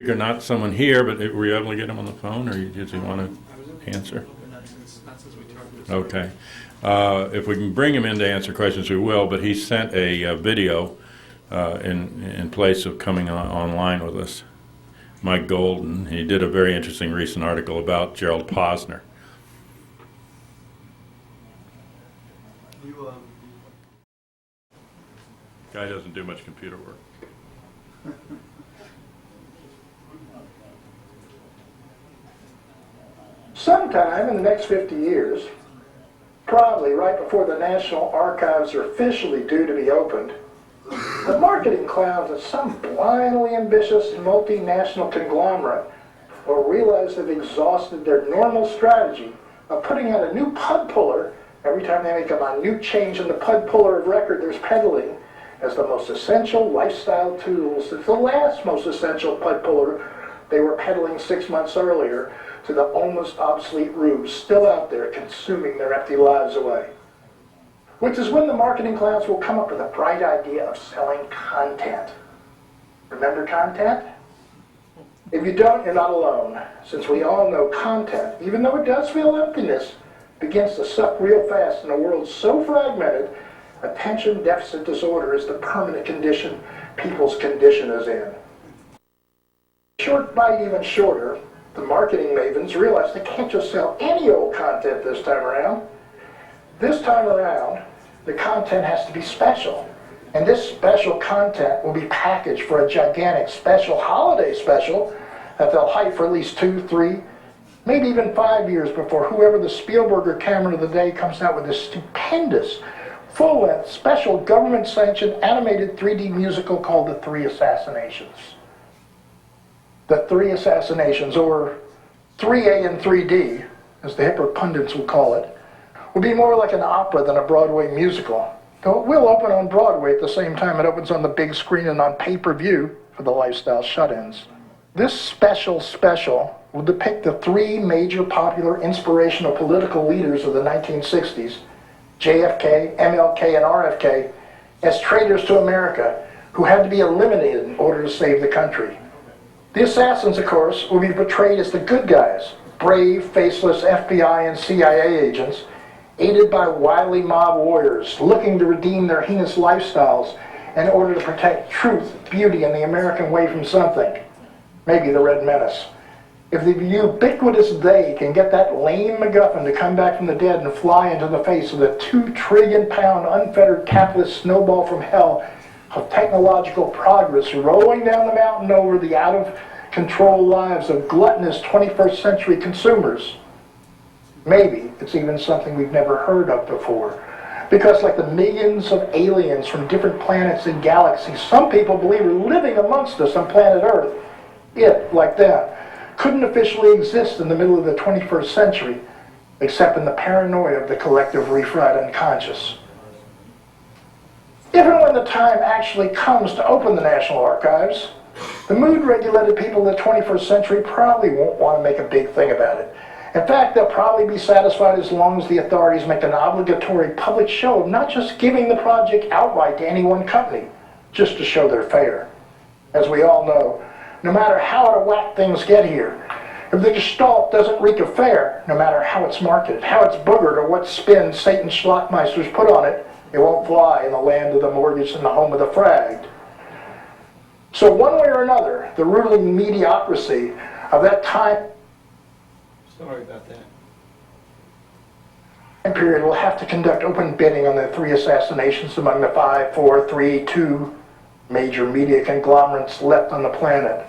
You're not someone here, but were you able to get him on the phone, or did you want to answer? Okay. If we can bring him in to answer questions, we will, but he sent a video in place of coming online with us. Mike Golden, he did a very interesting recent article about Gerald Posner. Guy doesn't do much computer work. Sometime in the next 50 years, probably right before the National Archives are officially due to be opened, the marketing clouds of some blindly ambitious multinational conglomerate will realize they've exhausted their normal strategy of putting out a new pud puller every time they make a minute change in the pud puller of record there's peddling as the most essential lifestyle tools. It's the last most essential pud puller they were peddling 6 months earlier to the almost obsolete rubes still out there consuming their empty lives away. Which is when the marketing clouds will come up with a bright idea of selling content. Remember content? If you don't, you're not alone, since we all know content, even though it does feel emptiness, begins to suck real fast in a world so fragmented, attention deficit disorder is the permanent condition people's condition is in. Short bite even shorter, the marketing mavens realize they can't just sell any old content this time around. This time around, the content has to be special. And this special content will be packaged for a gigantic special holiday special that they'll hype for at least 2, 3, maybe even 5 years before whoever the Spielberg or Cameron of the day comes out with this stupendous, full-length, special government-sanctioned animated 3D musical called The Three Assassinations. The Three Assassinations, or 3A and 3D, as the hipper pundits will call it, will be more like an opera than a Broadway musical. Though it will open on Broadway at the same time it opens on the big screen and on pay-per-view for the lifestyle shut-ins. This special will depict the three major popular inspirational political leaders of the 1960s, JFK, MLK, and RFK, as traitors to America who had to be eliminated in order to save the country. The assassins, of course, will be portrayed as the good guys, brave, faceless FBI and CIA agents, aided by wily mob warriors looking to redeem their heinous lifestyles in order to protect truth, beauty, and the American way from something. Maybe the Red Menace. If the ubiquitous they can get that lame MacGuffin to come back from the dead and fly into the face of the 2 trillion-pound unfettered capitalist snowball from hell of technological progress rolling down the mountain over the out-of-control lives of gluttonous 21st century consumers, maybe it's even something we've never heard of before. Because like the millions of aliens from different planets and galaxies some people believe are living amongst us on planet Earth, it, like that, couldn't officially exist in the middle of the 21st century, except in the paranoia of the collective refried unconscious. If and when the time actually comes to open the National Archives, the mood-regulated people of the 21st century probably won't want to make a big thing about it. In fact, they'll probably be satisfied as long as the authorities make an obligatory public show of not just giving the project outright to any one company, just to show their fare. As we all know, no matter how out of whack things get here, if the gestalt doesn't reek of fair, no matter how it's marketed, how it's boogered, or what spin Satan schlockmeisters put on it, it won't fly in the land of the mortgaged and the home of the fragged. So one way or another, the ruling mediocrity of that time period will have to conduct open bidding on the 3 assassinations among the 5, 4, 3, 2 major media conglomerates left on the planet.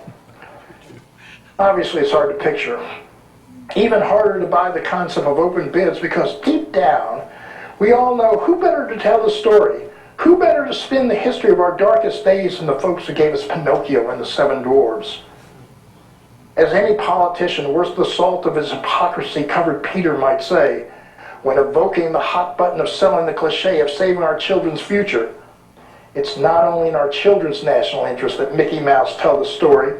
Obviously, it's hard to picture. Even harder to buy the concept of open bids because deep down, we all know who better to tell the story, who better to spin the history of our darkest days than the folks who gave us Pinocchio and the 7 Dwarves. As any politician worth the salt of his hypocrisy-covered Peter might say, when evoking the hot button of selling the cliche of saving our children's future, it's not only in our children's national interest that Mickey Mouse tell the story.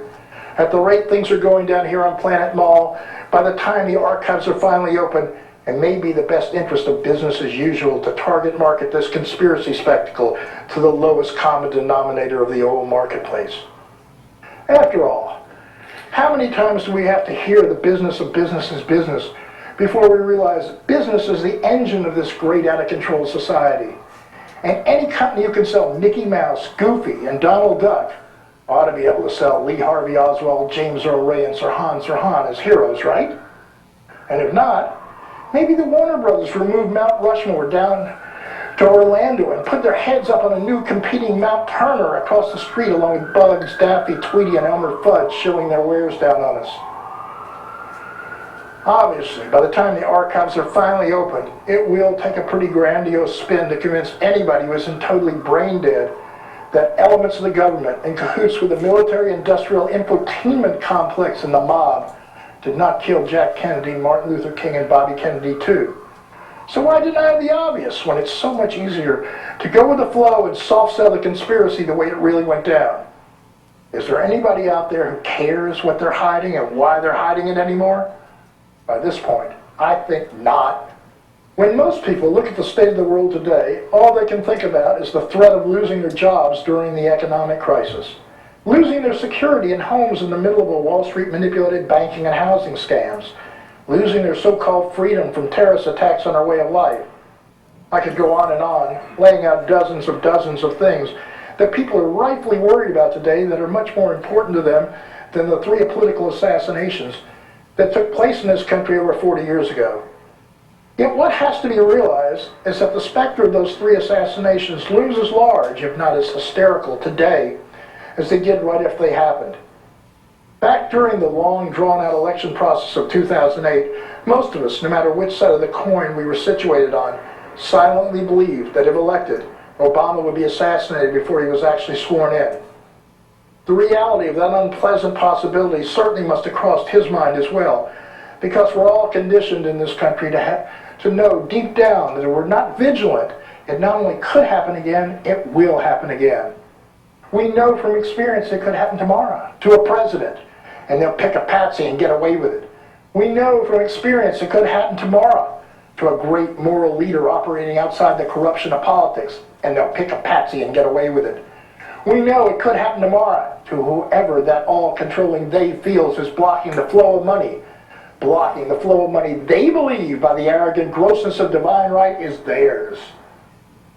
At the rate things are going down here on Planet Mall, by the time the archives are finally open, it may be the best interest of business as usual to target market this conspiracy spectacle to the lowest common denominator of the old marketplace. After all, How many times do we have to hear the business of business is business before we realize that business is the engine of this great out-of-control society? And any company who can sell Mickey Mouse, Goofy, and Donald Duck ought to be able to sell Lee Harvey Oswald, James Earl Ray, and Sirhan Sirhan as heroes, right? And if not, maybe the Warner Brothers remove Mount Rushmore down to Orlando and put their heads up on a new competing Mount Turner across the street along with Bugs, Daffy, Tweety, and Elmer Fudd shilling their wares down on us. Obviously, by the time the archives are finally opened, it will take a pretty grandiose spin to convince anybody who isn't totally brain dead that elements of the government in cahoots with the military-industrial infotainment complex and the mob did not kill Jack Kennedy, Martin Luther King, and Bobby Kennedy too. So why deny the obvious when it's so much easier to go with the flow and soft sell the conspiracy the way it really went down? Is there anybody out there who cares what they're hiding and why they're hiding it anymore? By this point, I think not. When most people look at the state of the world today, all they can think about is the threat of losing their jobs during the economic crisis, losing their security in homes in the middle of a Wall Street manipulated banking and housing scams, losing their so-called freedom from terrorist attacks on our way of life. I could go on, laying out dozens of things that people are rightfully worried about today that are much more important to them than the 3 political assassinations that took place in this country over 40 years ago. Yet what has to be realized is that the specter of those 3 assassinations looms as large, if not as hysterical, today as they did right after they happened. Back during the long, drawn-out election process of 2008, most of us, no matter which side of the coin we were situated on, silently believed that if elected, Obama would be assassinated before he was actually sworn in. The reality of that unpleasant possibility certainly must have crossed his mind as well, because we're all conditioned in this country to know deep down that if we're not vigilant, it not only could happen again, it will happen again. We know from experience it could happen tomorrow to a president, and they'll pick a patsy and get away with it. We know from experience it could happen tomorrow to a great moral leader operating outside the corruption of politics, and they'll pick a patsy and get away with it. We know it could happen tomorrow to whoever that all-controlling they feels is blocking the flow of money they believe by the arrogant grossness of divine right is theirs.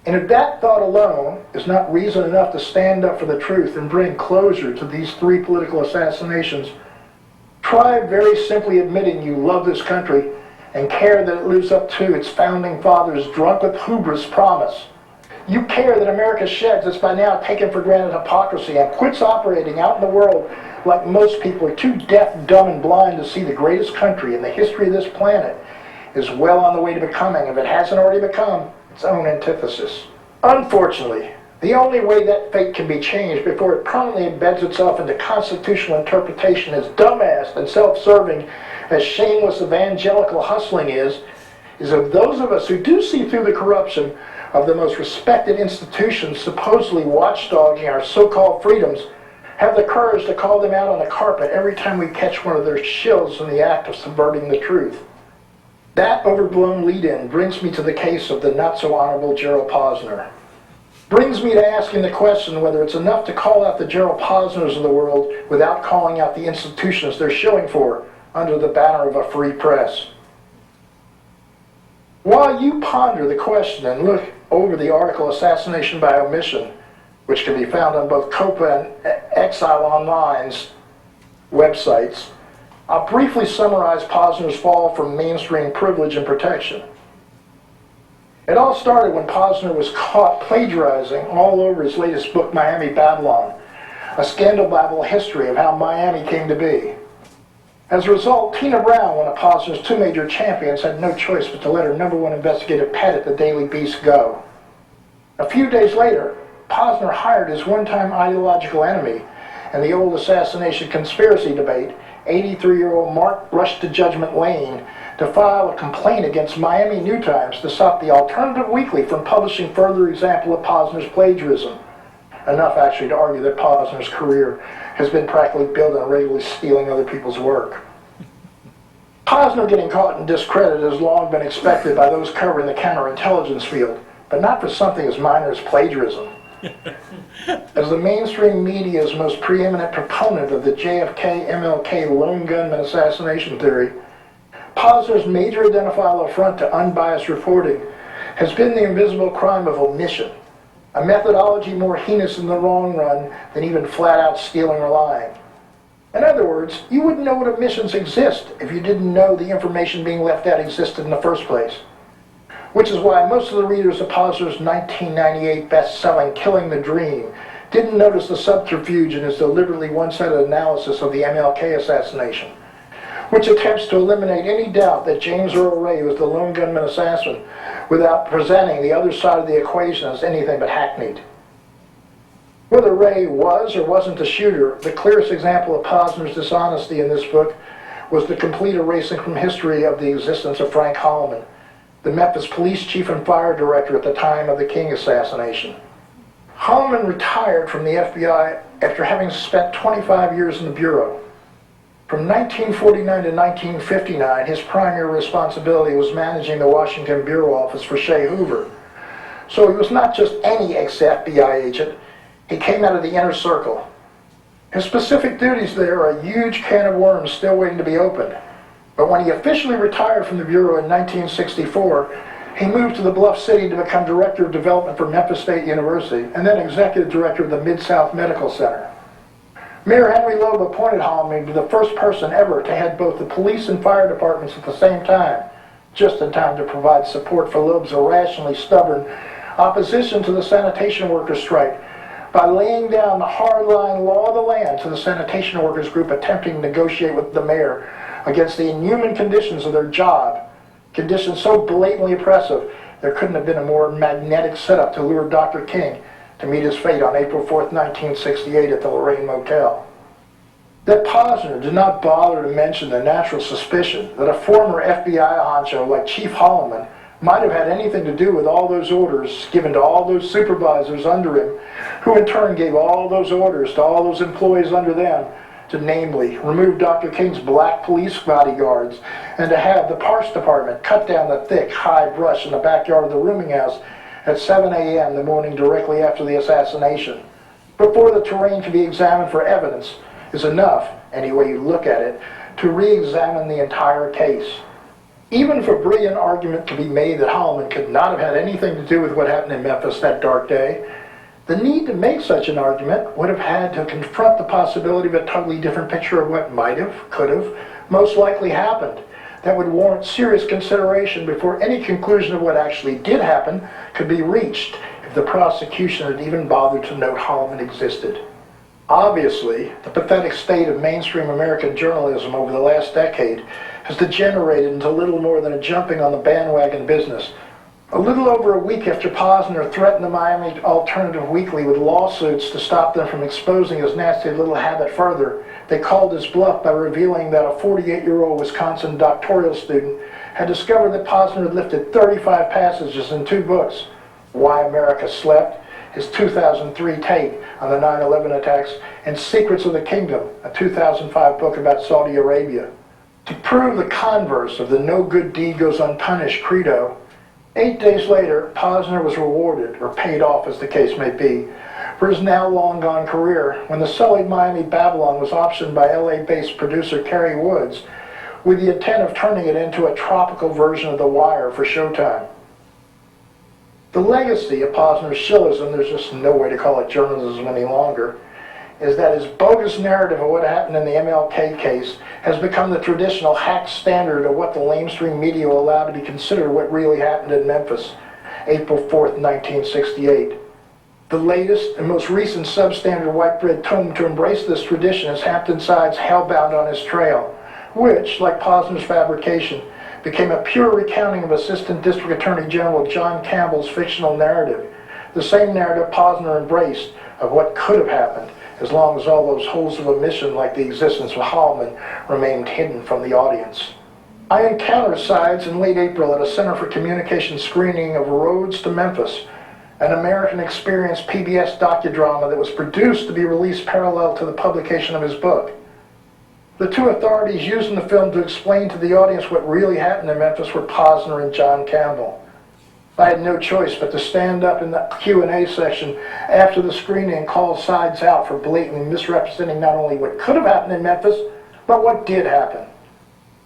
And if that thought alone is not reason enough to stand up for the truth and bring closure to these 3 political assassinations, try very simply admitting you love this country and care that it lives up to its founding fathers' drunk with hubris promise. You care that America sheds its by now taken for granted hypocrisy and quits operating out in the world like most people are too deaf, dumb, and blind to see the greatest country in the history of this planet is well on the way to becoming, if it hasn't already become, its own antithesis. Unfortunately, the only way that fate can be changed before it permanently embeds itself into constitutional interpretation as dumbass and self-serving as shameless evangelical hustling is if those of us who do see through the corruption of the most respected institutions supposedly watchdogging our so-called freedoms have the courage to call them out on the carpet every time we catch one of their shills in the act of subverting the truth. That overblown lead-in brings me to the case of the not-so-honorable Gerald Posner. Brings me to asking the question whether it's enough to call out the Gerald Posners of the world without calling out the institutions they're shilling for under the banner of a free press. While you ponder the question and look over the article Assassination by Omission, which can be found on both COPA and Exile Online's websites, I'll briefly summarize Posner's fall from mainstream privilege and protection. It all started when Posner was caught plagiarizing all over his latest book, Miami Babylon, a scandal-babble history of how Miami came to be. As a result, Tina Brown, one of Posner's 2 major champions, had no choice but to let her #1 investigative pet at the Daily Beast go. A few days later, Posner hired his one-time ideological enemy in the old assassination conspiracy debate, 83-year-old Mark Rush to Judgment Lane, to file a complaint against Miami New Times to stop the Alternative Weekly from publishing further example of Posner's plagiarism. Enough actually to argue that Posner's career has been practically built on regularly stealing other people's work. Posner getting caught and discredited has long been expected by those covering the counterintelligence field, but not for something as minor as plagiarism. As the mainstream media's most preeminent proponent of the JFK-MLK lone gunman assassination theory, Posner's major identifiable affront to unbiased reporting has been the invisible crime of omission, a methodology more heinous in the long run than even flat-out stealing or lying. In other words, you wouldn't know what omissions exist if you didn't know the information being left out existed in the first place. Which is why most of the readers of Posner's 1998 best-selling Killing the Dream didn't notice the subterfuge in his deliberately one-sided analysis of the MLK assassination, which attempts to eliminate any doubt that James Earl Ray was the lone gunman assassin without presenting the other side of the equation as anything but hackneyed. Whether Ray was or wasn't the shooter, the clearest example of Posner's dishonesty in this book was the complete erasing from history of the existence of Frank Holloman, the Memphis police chief and fire director at the time of the King assassination. Holloman retired from the FBI after having spent 25 years in the Bureau. From 1949 to 1959, his primary responsibility was managing the Washington Bureau Office for Shea Hoover. So he was not just any ex-FBI agent, he came out of the inner circle. His specific duties there are a huge can of worms still waiting to be opened. But when he officially retired from the Bureau in 1964, he moved to the Bluff City to become Director of Development for Memphis State University and then Executive Director of the Mid-South Medical Center. Mayor Henry Loeb appointed Holloman to be the first person ever to head both the police and fire departments at the same time, just in time to provide support for Loeb's irrationally stubborn opposition to the sanitation workers' strike by laying down the hardline law of the land to the sanitation workers group attempting to negotiate with the mayor against the inhuman conditions of their job, conditions so blatantly oppressive there couldn't have been a more magnetic setup to lure Dr. King to meet his fate on April 4th, 1968 at the Lorraine Motel. That Posner did not bother to mention the natural suspicion that a former FBI honcho like Chief Holloman might have had anything to do with all those orders given to all those supervisors under him, who in turn gave all those orders to all those employees under them to, namely, remove Dr. King's black police bodyguards and to have the Parks Department cut down the thick, high brush in the backyard of the rooming house at 7 a.m. the morning directly after the assassination, before the terrain can be examined for evidence, is enough, any way you look at it, to re-examine the entire case. Even if a brilliant argument could be made that Holloman could not have had anything to do with what happened in Memphis that dark day, the need to make such an argument would have had to confront the possibility of a totally different picture of what might have, could have, most likely happened that would warrant serious consideration before any conclusion of what actually did happen could be reached if the prosecution had even bothered to note Holloman existed. Obviously, the pathetic state of mainstream American journalism over the last decade has degenerated into little more than a jumping on the bandwagon business. A little over a week after Posner threatened the Miami Alternative Weekly with lawsuits to stop them from exposing his nasty little habit further, they called his bluff by revealing that a 48-year-old Wisconsin doctoral student had discovered that Posner had lifted 35 passages in 2 books, Why America Slept, his 2003 take on the 9/11 attacks, and Secrets of the Kingdom, a 2005 book about Saudi Arabia. To prove the converse of the no good deed goes unpunished credo, 8 days later, Posner was rewarded, or paid off as the case may be, for his now long-gone career when the sullied Miami Babylon was optioned by LA-based producer Kerry Woods with the intent of turning it into a tropical version of The Wire for Showtime. The legacy of Posner's shillism, there's just no way to call it journalism any longer, is that his bogus narrative of what happened in the MLK case has become the traditional hack standard of what the lamestream media will allow to be considered what really happened in Memphis, April 4th, 1968. The latest and most recent substandard white bread tome to embrace this tradition is Hamptonside's Hellbound on His Trail, which, like Posner's fabrication, became a pure recounting of Assistant District Attorney General John Campbell's fictional narrative, the same narrative Posner embraced of what could have happened, as long as all those holes of omission like the existence of Holloman remained hidden from the audience. I encountered Sides in late April at a Center for Communication screening of Roads to Memphis, an American Experience PBS docudrama that was produced to be released parallel to the publication of his book. The 2 authorities used in the film to explain to the audience what really happened in Memphis were Posner and John Campbell. I had no choice but to stand up in the Q&A session after the screening and call sides out for blatantly misrepresenting not only what could have happened in Memphis, but what did happen.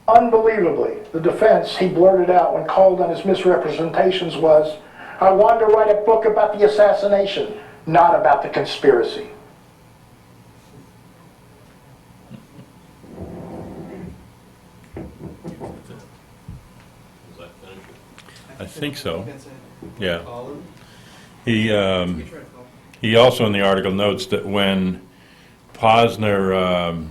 Unbelievably, the defense he blurted out when called on his misrepresentations was, "I wanted to write a book about the assassination, not about the conspiracy." I think so. Yeah. He also in the article notes that when Posner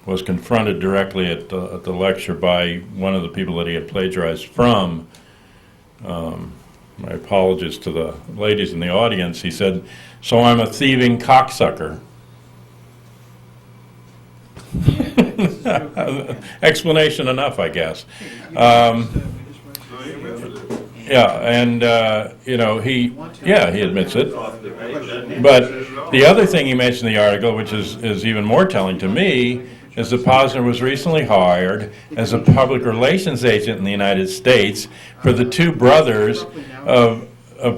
was confronted directly at the lecture by one of the people that he had plagiarized from, my apologies to the ladies in the audience, he said, "So I'm a thieving cocksucker." Explanation enough, I guess. Yeah, and he admits it. But the other thing he mentioned in the article, which is even more telling to me, is that Posner was recently hired as a public relations agent in the United States for the two brothers of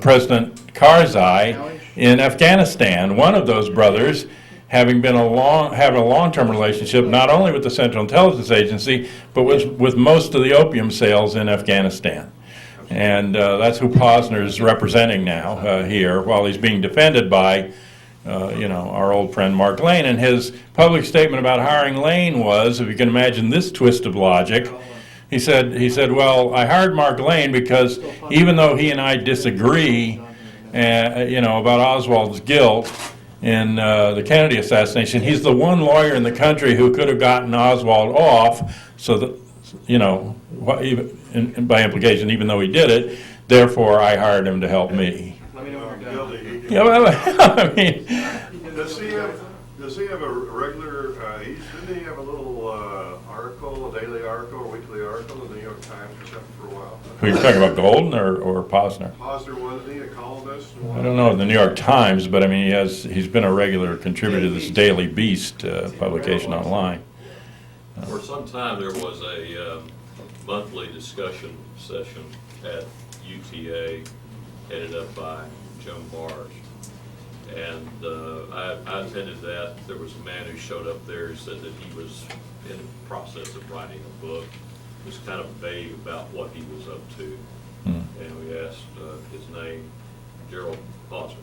President Karzai in Afghanistan. One of those brothers having having a long-term relationship not only with the Central Intelligence Agency, but with most of the opium sales in Afghanistan. And that's who Posner is representing now here, while he's being defended by, our old friend Mark Lane. And his public statement about hiring Lane was, if you can imagine this twist of logic, he said, "Well, I hired Mark Lane because even though he and I disagree, about Oswald's guilt in the Kennedy assassination, he's the one lawyer in the country who could have gotten Oswald off, so that, and by implication, even though he did it, therefore I hired him to help me." Let me know when you're done. Yeah, well, I mean, does he have a regular? Didn't he have a little article, a daily article, or weekly article in the New York Times or something for a while? who you talking about, Golden or Posner? Posner, wasn't he a columnist? I don't know the New York Times, but I mean he's been a regular contributor to this Daily Beast publication online. For some time there was a monthly discussion session at UTA headed up by Joan Barge. And I attended that. There was a man who showed up there who said that he was in the process of writing a book. He was kind of vague about what he was up to. And we asked his name, Gerald Posner.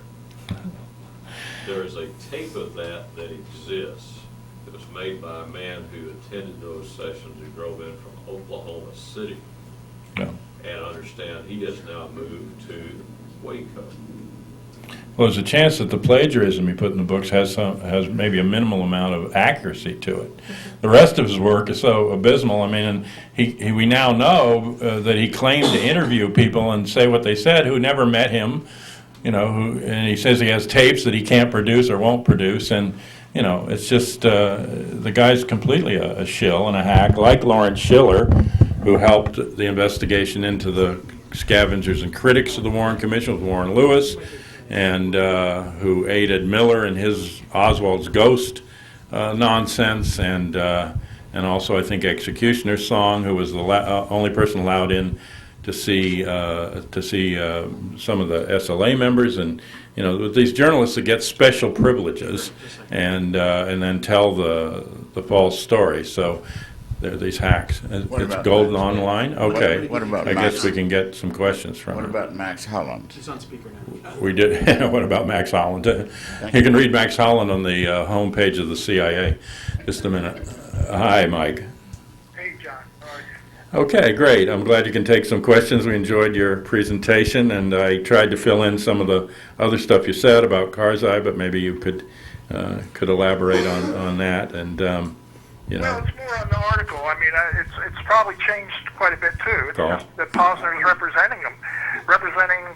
There is a tape of that exists. It was made by a man who attended those sessions, who drove in from Oklahoma City. Yeah. And understand he has now moved to Waco. Well, there's a chance that the plagiarism he put in the books has maybe a minimal amount of accuracy to it. The rest of his work is so abysmal. I mean, and we now know that he claimed to interview people and say what they said who never met him. And he says he has tapes that he can't produce or won't produce, and it's just the guy's completely a shill and a hack, like Lawrence Schiller, who helped the investigation into the scavengers and critics of the Warren Commission with Warren Lewis, and who aided Miller in his Oswald's Ghost nonsense, and also I think Executioner's Song, who was the only person allowed in to see some of the SLA members, and these journalists that get special privileges and then tell the false story. So there are these hacks. It's Golden Online. Okay. What about I Max? guess we can get some questions from What her. about Max Holland? He's on speaker now. We did. What about Max Holland? You can read Max Holland on the homepage of the CIA. Just a minute. Hi, Mike. Hey, John. How are you? Okay, great. I'm glad you can take some questions. We enjoyed your presentation, and I tried to fill in some of the other stuff you said about Karzai, but maybe you could elaborate on that. And Well, it's more on the article. I mean, it's probably changed quite a bit too. It's Oh. just that Posner is representing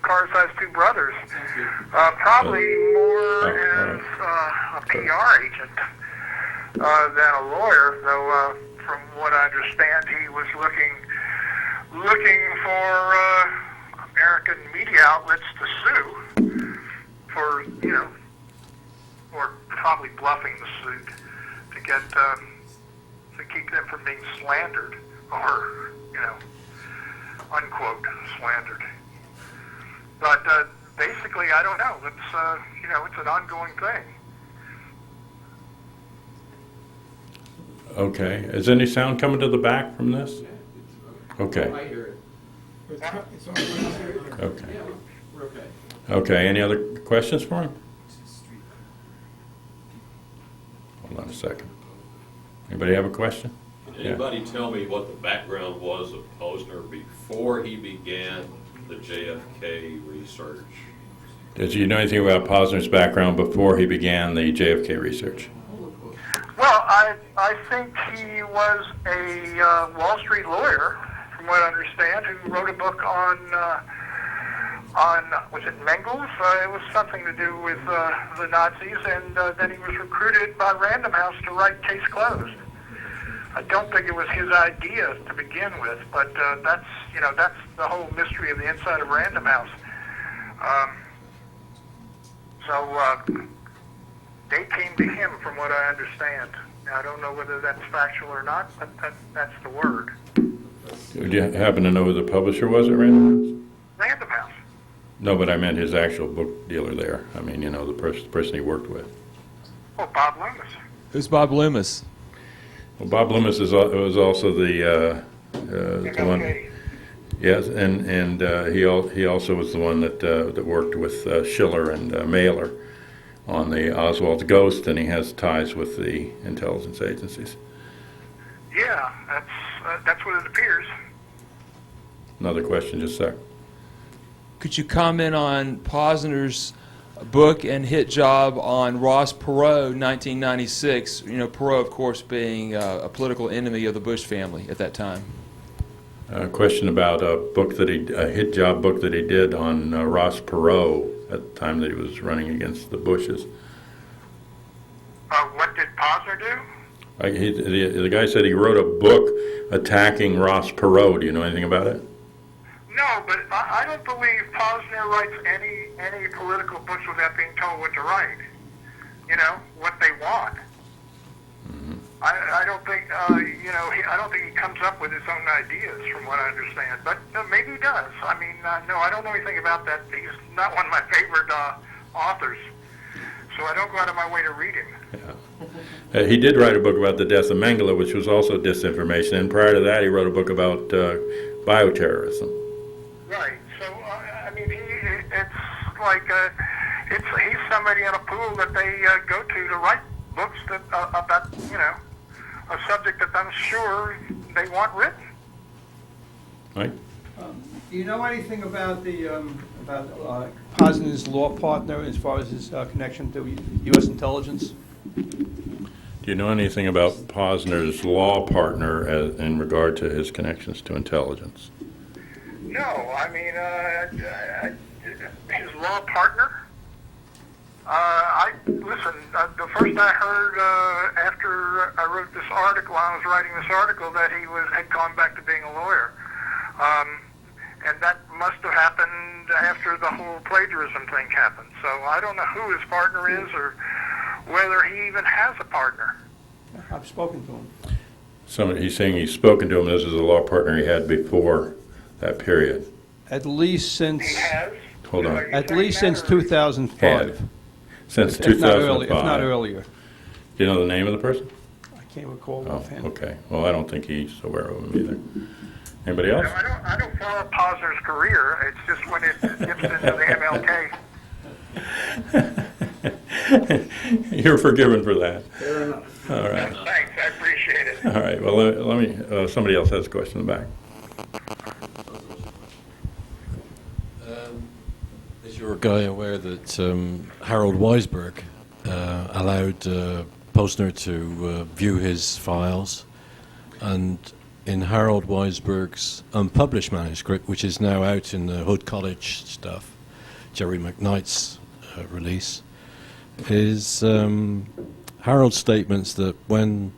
Karzai's two brothers. Probably more as a PR agent than a lawyer, though. From what I understand, he was looking for American media outlets to sue for, or probably bluffing the suit to get. To keep them from being slandered, or, unquote, slandered. But basically, I don't know. It's it's an ongoing thing. Okay. Is any sound coming to the back from this? Okay. I hear it. It's on Wednesday. Okay. Yeah, we're okay. Okay. Any other questions for him? Hold on a second. Anybody have a question? Can anybody tell me what the background was of Posner before he began the JFK research? Did you know anything about Posner's background before he began the JFK research? Well, I think he was a Wall Street lawyer, from what I understand, who wrote a book on was it Mengels? It was something to do with the Nazis, and then he was recruited by Random House to write Case Closed. I don't think it was his idea to begin with, but that's the whole mystery of the inside of Random House. So they came to him, from what I understand. Now, I don't know whether that's factual or not, but that's the word. Do you happen to know who the publisher was at Random House? Random House. No, but I meant his actual book dealer there. I mean, the person he worked with. Oh, Bob Loomis. Who's Bob Loomis? Well, Bob Loomis was also the one. MLK. Yes, and he also was the one that worked with Schiller and Mailer on the Oswald's Ghost, and he has ties with the intelligence agencies. Yeah, that's what it appears. Another question, just a sec. Could you comment on Posner's book and hit job on Ross Perot, 1996? Perot, of course, being a political enemy of the Bush family at that time. A question about a hit job book that he did on Ross Perot at the time that he was running against the Bushes. What did Posner do? The guy said he wrote a book attacking Ross Perot. Do you know anything about it? No, but I don't believe Posner writes any political books without being told what to write. What they want. Mm-hmm. I don't think I don't think he comes up with his own ideas, from what I understand. But maybe he does. I mean, no, I don't know anything about that. He's not one of my favorite authors, so I don't go out of my way to read him. Yeah. He did write a book about the death of Mengele, which was also disinformation. And prior to that, he wrote a book about bioterrorism. Right. So I mean, it's like he's somebody in a pool that they go to write books that about a subject that I'm sure they want written. Right? Do you know anything about Posner's law partner as far as his connection to U.S. intelligence? Do you know anything about Posner's law partner in regard to his connections to intelligence? No, I mean his law partner. Listen. The first I heard after I wrote this article, I was writing this article, that he had gone back to being a lawyer, and that must have happened after the whole plagiarism thing happened. So I don't know who his partner is, or whether he even has a partner. I've spoken to him. He's saying he's spoken to him. This is a law partner he had before that period. At least since He has. Hold on. at least since 2005. Had. Since If not 2005. earlier. Do you know the name of the person? I can't recall Oh, offhand. okay. Well, I don't think he's aware of him either. Anybody else? I don't follow Posner's career. It's just when it dips into the MLK. You're forgiven for that. Fair enough. All right. Thanks, I appreciate it. All right. Well, let me. Somebody else has a question in the back. Is your guy aware that Harold Weisberg allowed Posner to view his files, and in Harold Weisberg's unpublished manuscript, which is now out in the Hood College stuff, Jerry McKnight's release, is Harold's statements that when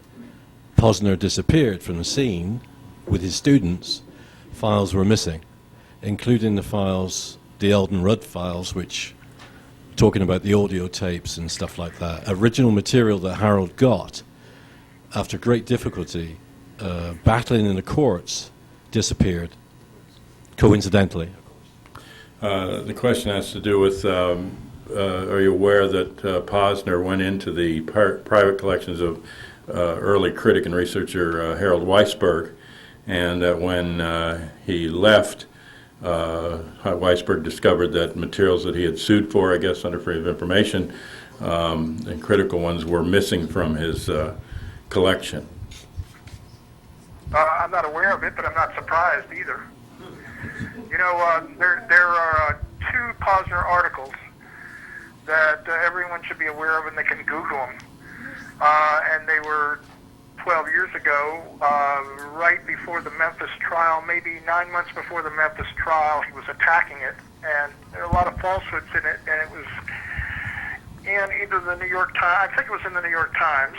Posner disappeared from the scene with his students, files were missing, including the Eldon Rudd files, which, talking about the audio tapes and stuff like that, original material that Harold got after great difficulty, battling in the courts, disappeared, coincidentally. The question has to do with, are you aware that Posner went into the private collections of early critic and researcher Harold Weisberg, and that when he left, Weisberg discovered that materials that he had sued for, I guess under freedom of information, and critical ones, were missing from his collection. I'm not aware of it, but I'm not surprised either. You know, there are two Posner articles that everyone should be aware of, and they can Google them. And they were 12 years ago, right before the Memphis trial, maybe 9 months before the Memphis trial. He was attacking it, and there are a lot of falsehoods in it, and it was in either the New York Times, I think it was in the New York Times,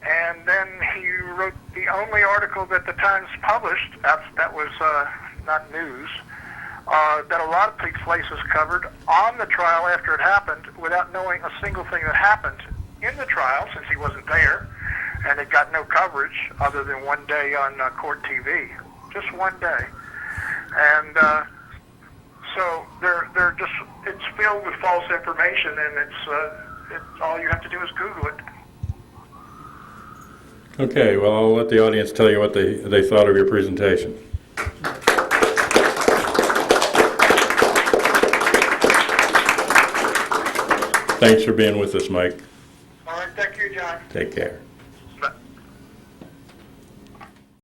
and then he wrote the only article that the Times published, that was not news, that a lot of places covered on the trial after it happened without knowing a single thing that happened in the trial, since he wasn't there, and it got no coverage other than one day on court TV, just one day. And so they're just, it's filled with false information, and it's all you have to do is Google it. Okay, well, I'll let the audience tell you what they thought of your presentation. Thanks for being with us, Mike. All right, thank you, John. Take care.